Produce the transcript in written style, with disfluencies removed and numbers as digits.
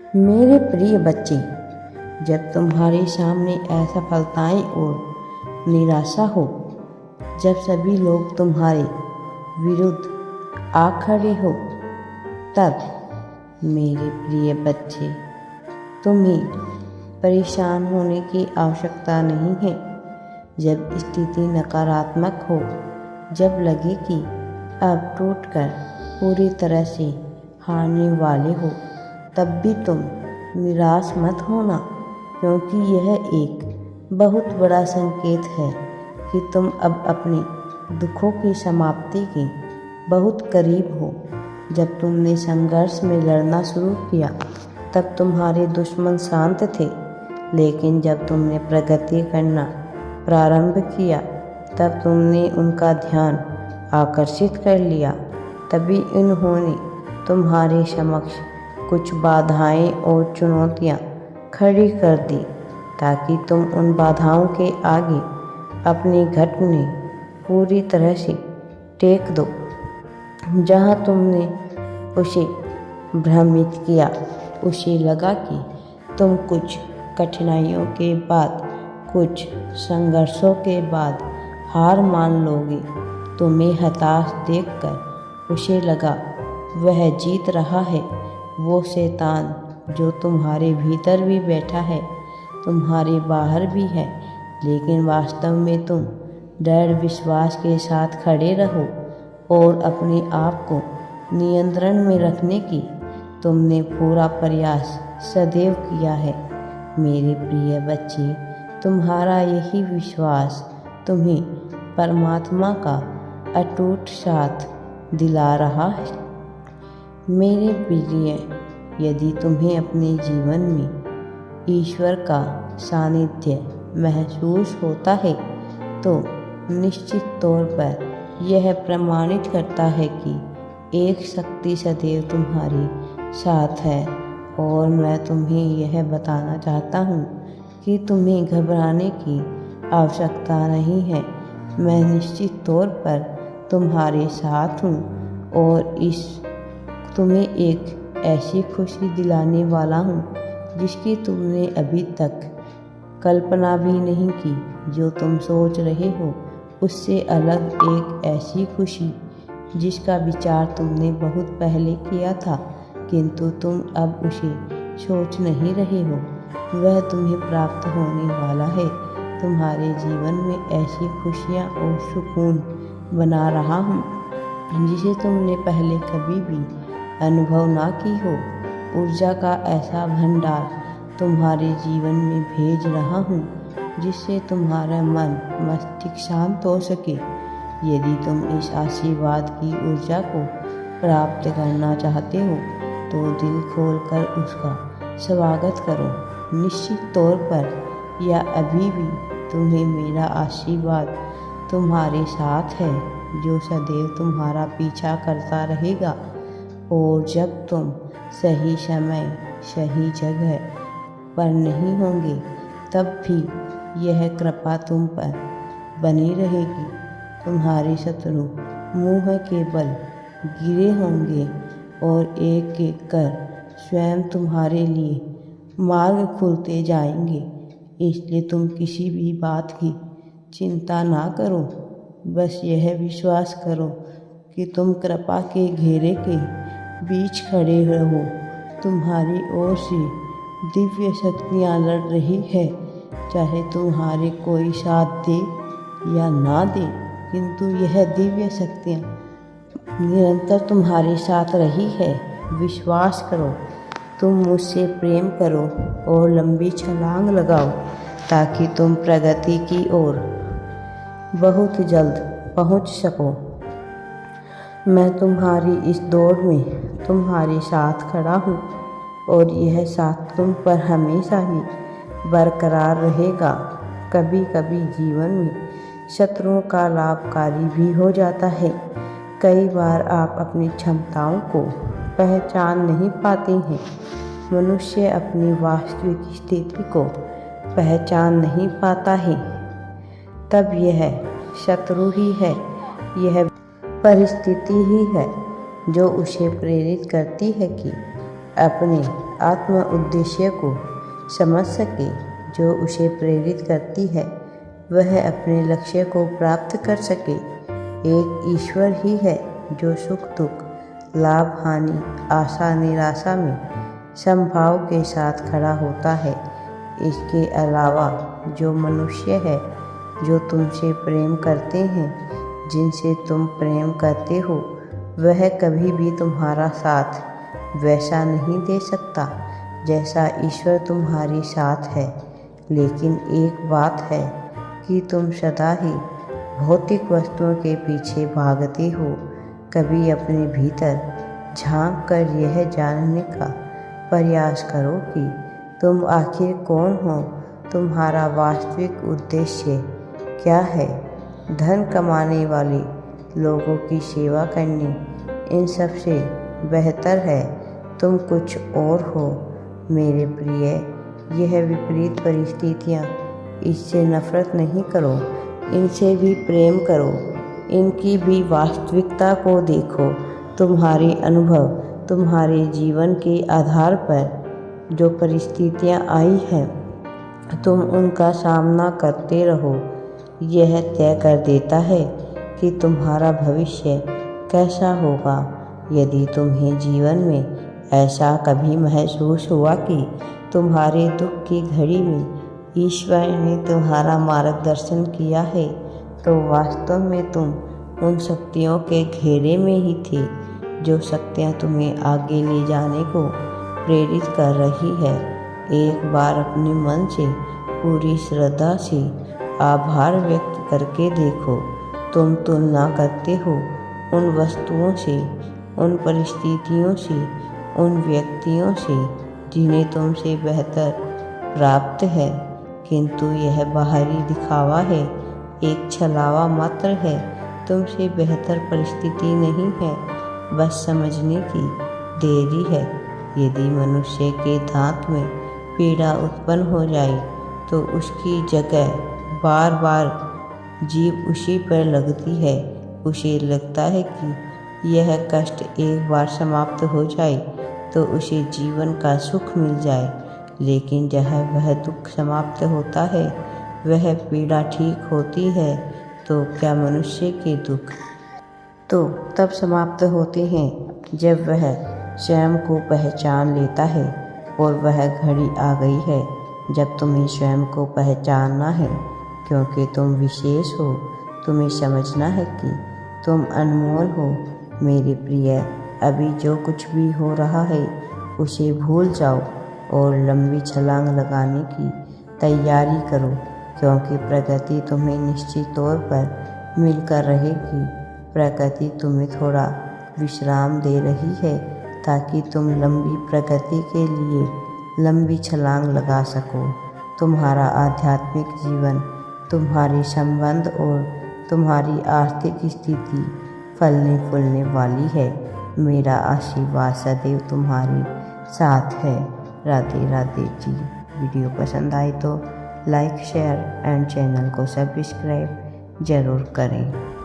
मेरे प्रिय बच्चे, जब तुम्हारे सामने असफलताएं और निराशा हो, जब सभी लोग तुम्हारे विरुद्ध आ खड़े हो, तब मेरे प्रिय बच्चे, तुम्हें परेशान होने की आवश्यकता नहीं है। जब स्थिति नकारात्मक हो, जब लगे कि अब टूटकर पूरी तरह से हारने वाले हो, तब भी तुम निराश मत होना, क्योंकि यह एक बहुत बड़ा संकेत है कि तुम अब अपने दुखों की समाप्ति के बहुत करीब हो। जब तुमने संघर्ष में लड़ना शुरू किया, तब तुम्हारे दुश्मन शांत थे, लेकिन जब तुमने प्रगति करना प्रारंभ किया, तब तुमने उनका ध्यान आकर्षित कर लिया। तभी उन्होंने तुम्हारे समक्ष कुछ बाधाएं और चुनौतियां खड़ी कर दी, ताकि तुम उन बाधाओं के आगे अपने घुटने पूरी तरह से टेक दो। जहां तुमने उसे भ्रमित किया, उसे लगा कि तुम कुछ कठिनाइयों के बाद, कुछ संघर्षों के बाद हार मान लोगे। तुम्हें हताश देखकर उसे लगा वह जीत रहा है। वो शैतान जो तुम्हारे भीतर भी बैठा है, तुम्हारे बाहर भी है, लेकिन वास्तव में तुम दृढ़ विश्वास के साथ खड़े रहो और अपने आप को नियंत्रण में रखने की तुमने पूरा प्रयास सदैव किया है। मेरे प्रिय बच्चे, तुम्हारा यही विश्वास तुम्हें परमात्मा का अटूट साथ दिला रहा है। मेरे प्रिय, यदि तुम्हें अपने जीवन में ईश्वर का सानिध्य महसूस होता है, तो निश्चित तौर पर यह प्रमाणित करता है कि एक शक्ति सदैव तुम्हारे साथ है। और मैं तुम्हें यह बताना चाहता हूँ कि तुम्हें घबराने की आवश्यकता नहीं है। मैं निश्चित तौर पर तुम्हारे साथ हूँ और तुम्हें एक ऐसी खुशी दिलाने वाला हूँ जिसकी तुमने अभी तक कल्पना भी नहीं की। जो तुम सोच रहे हो, उससे अलग एक ऐसी खुशी जिसका विचार तुमने बहुत पहले किया था, किंतु तुम अब उसे सोच नहीं रहे हो। वह तुम्हें प्राप्त होने वाला है। तुम्हारे जीवन में ऐसी खुशियाँ और सुकून बना रहा हूँ जिसे तुमने पहले कभी भी अनुभव ना की हो। ऊर्जा का ऐसा भंडार तुम्हारे जीवन में भेज रहा हूँ जिससे तुम्हारा मन मस्तिष्क शांत हो सके। यदि तुम इस आशीर्वाद की ऊर्जा को प्राप्त करना चाहते हो, तो दिल खोलकर उसका स्वागत करो। निश्चित तौर पर या अभी भी तुम्हें मेरा आशीर्वाद तुम्हारे साथ है, जो सदैव तुम्हारा पीछा करता रहेगा। और जब तुम सही समय, सही जगह पर नहीं होंगे, तब भी यह कृपा तुम पर बनी रहेगी। तुम्हारे शत्रु मुँह के बल गिरे होंगे और एक एक कर स्वयं तुम्हारे लिए मार्ग खुलते जाएंगे। इसलिए तुम किसी भी बात की चिंता ना करो, बस यह विश्वास करो कि तुम कृपा के घेरे के बीच खड़े रहो। तुम्हारी ओर से दिव्य शक्तियाँ लड़ रही है, चाहे तुम्हारे कोई साथ दे या ना दे, किंतु यह दिव्य शक्तियाँ निरंतर तुम्हारे साथ रही है। विश्वास करो, तुम मुझसे प्रेम करो और लंबी छलांग लगाओ, ताकि तुम प्रगति की ओर बहुत जल्द पहुंच सको। मैं तुम्हारी इस दौड़ में तुम्हारे साथ खड़ा हूँ और यह साथ तुम पर हमेशा ही बरकरार रहेगा। कभी कभी जीवन में शत्रुओं का लाभकारी भी हो जाता है। कई बार आप अपनी क्षमताओं को पहचान नहीं पाते हैं। मनुष्य अपनी वास्तविक स्थिति को पहचान नहीं पाता है, तब यह शत्रु ही है, यह परिस्थिति ही है जो उसे प्रेरित करती है कि अपने आत्म उद्देश्य को समझ सके जो उसे प्रेरित करती है, वह अपने लक्ष्य को प्राप्त कर सके। एक ईश्वर ही है जो सुख दुख, लाभ हानि, आशा निराशा में समभाव के साथ खड़ा होता है। इसके अलावा जो मनुष्य है जो तुमसे प्रेम करते हैं, जिनसे तुम प्रेम करते हो, वह कभी भी तुम्हारा साथ वैसा नहीं दे सकता जैसा ईश्वर तुम्हारे साथ है। लेकिन एक बात है कि तुम सदा ही भौतिक वस्तुओं के पीछे भागते हो। कभी अपने भीतर झांक कर यह जानने का प्रयास करो कि तुम आखिर कौन हो, तुम्हारा वास्तविक उद्देश्य क्या है। धन कमाने वाले लोगों की सेवा करनी इन सब से बेहतर है तुम कुछ और हो। मेरे प्रिय, यह विपरीत परिस्थितियाँ, इससे नफरत नहीं करो, इनसे भी प्रेम करो। इनकी भी वास्तविकता को देखो। तुम्हारे अनुभव, तुम्हारे जीवन के आधार पर जो परिस्थितियाँ आई हैं, तुम उनका सामना करते रहो। यह तय कर देता है कि तुम्हारा भविष्य कैसा होगा। यदि तुम्हें जीवन में ऐसा कभी महसूस हुआ कि तुम्हारे दुख की घड़ी में ईश्वर ने तुम्हारा मार्गदर्शन किया है, तो वास्तव में तुम उन शक्तियों के घेरे में ही थे, जो शक्तियाँ तुम्हें आगे ले जाने को प्रेरित कर रही है। एक बार अपने मन से पूरी श्रद्धा से आभार व्यक्त करके देखो। तुम तुलना करते हो उन वस्तुओं से, उन परिस्थितियों से, उन व्यक्तियों से जिन्हें तुमसे बेहतर प्राप्त है, किंतु यह बाहरी दिखावा है, एक छलावा मात्र है। तुमसे बेहतर परिस्थिति नहीं है, बस समझने की देरी है। यदि मनुष्य के दांत में पीड़ा उत्पन्न हो जाए तो उसकी जगह बार बार जीभ उसी पर लगती है। उसे लगता है कि यह कष्ट एक बार समाप्त हो जाए तो उसे जीवन का सुख मिल जाए, लेकिन जहाँ वह दुख समाप्त होता है, वह पीड़ा ठीक होती है, तो क्या मनुष्य के दुख तो तब समाप्त होते हैं जब वह स्वयं को पहचान लेता है। और वह घड़ी आ गई है जब तुम्हें स्वयं को पहचानना है, क्योंकि तुम विशेष हो। तुम्हें समझना है कि तुम अनमोल हो। मेरे प्रिय, अभी जो कुछ भी हो रहा है उसे भूल जाओ और लंबी छलांग लगाने की तैयारी करो, क्योंकि प्रकृति तुम्हें निश्चित तौर पर मिलकर रहेगी। प्रकृति तुम्हें थोड़ा विश्राम दे रही है ताकि तुम लंबी प्रगति के लिए लंबी छलांग लगा सको। तुम्हारा आध्यात्मिक जीवन, तुम्हारे संबंध और तुम्हारी आर्थिक स्थिति फलने फूलने वाली है। मेरा आशीर्वाद सदैव तुम्हारे साथ है। राधे राधे जी। वीडियो पसंद आए तो लाइक, शेयर एंड चैनल को सब्सक्राइब ज़रूर करें।